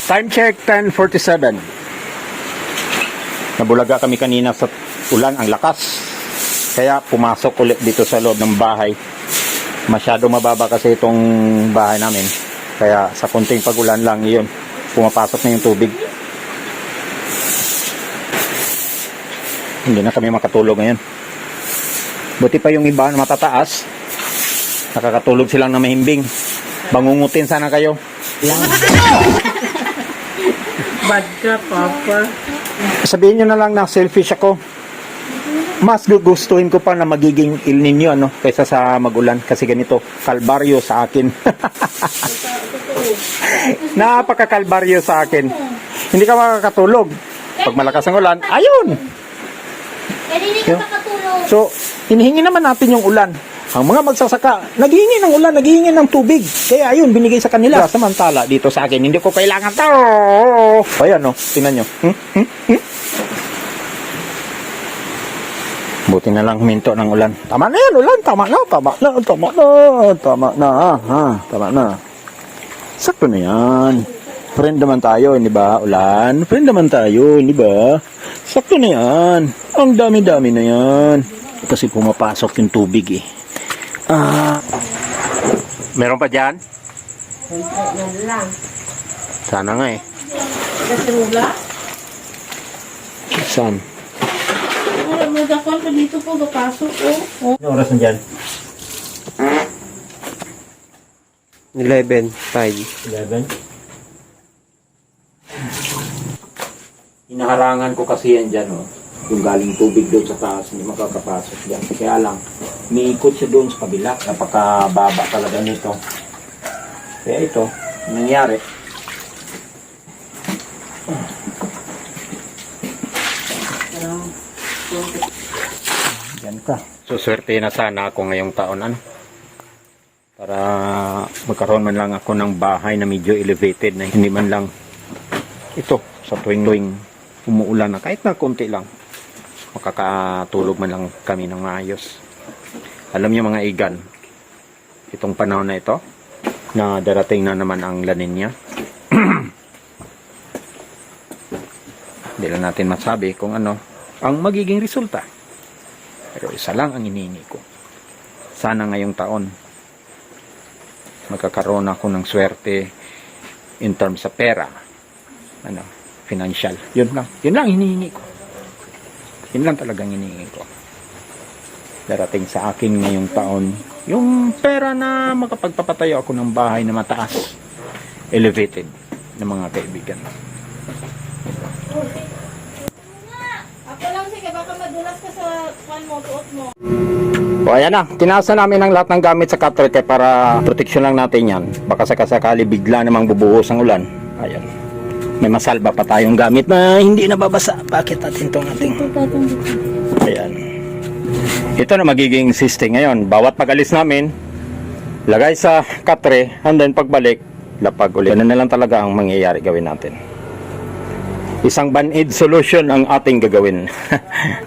Time check 10:47. Nabulaga kami kanina sa ulan, ang lakas. Kaya pumasok ulit dito sa loob ng bahay. Masyado mababa kasi itong bahay namin. Kaya sa kunting pagulan lang yun, pumapasok na yung tubig. Hindi na kami makatulog ngayon. Buti pa yung iba na matataas. Nakakatulog silang na mahimbing. Bangungutin sana kayo. Bad ka, Papa. Sabihin nyo na lang na selfish ako. Mas gugustuhin ko pa na magiging El Nino kaysa sa magulan. Kasi ganito, kalbaryo sa akin. Napaka-kalbaryo sa akin. Hindi ka makakatulog. Pag malakas ang ulan, ayun! Hindi ka makatulog. So, hinihingi naman natin yung ulan. Ang mga magsasaka, naghihingi ng ulan, naghihingi ng tubig. Kaya ayun, binigay sa kanila. Samantala, dito sa akin, hindi ko kailangan to. Ayan, tingnan nyo. Buti na lang huminto ng ulan. Tama na yan, ulan. Tama na. Tama na. Sakto na yan. Friend naman tayo, hindi ba, ulan? Friend naman tayo, hindi ba? Sakto na yan. Ang dami-dami na yan. Kasi pumapasok yung tubig eh. Meron pa dyan? Yan lang. Sana nga eh. Kasi mula. Saan? Wala mo dakon pa dito po, kapasok oh. Ano oras na dyan? 11:05. 11? Hinaharangan ko kasi yan dyan, yung galing tubig doon sa taas, hindi makakapasok dyan. Kaya lang, umiikot siya doon sa kabila. Napakababa talaga nito. Kaya ito, nangyari. Yan ka. So, swerte na sana ako ngayong taon, para magkaroon man lang ako ng bahay na medyo elevated na hindi man lang ito sa tuwing umuulan na kahit na konti lang makakatulog man lang kami ng maayos. Alam niyo mga igan, itong panahon na ito na darating na naman ang La Nina. Hindi lang natin masabi kung ano ang magiging resulta, pero isa lang ang hinihingi ko, sana ngayong taon magkakaroon ako ng swerte in terms sa pera, financial. Yun lang hinihingi ko. Yun lang talagang hinihingi ko. Darating sa akin ngayong taon yung pera na makapagpapatayo ako ng bahay na mataas, elevated, ng mga kaibigan. Ako lang sige, baka madulas ka sa tuot mo. O ayan na, tinasa namin ang lahat ng gamit sa cutter para proteksyon lang natin yan. Baka sakasakali bigla namang bubuhos ang ulan. Ayan. May masalba pa tayong gamit na hindi nababasa. Bakit natin itong ating? Ayan. Ito na magiging system ngayon. Bawat pag-alis namin, lagay sa cutter, and then pagbalik, lapag ulit. Ganun na lang talaga ang mangyayari gawin natin. Isang band-aid solution ang ating gagawin.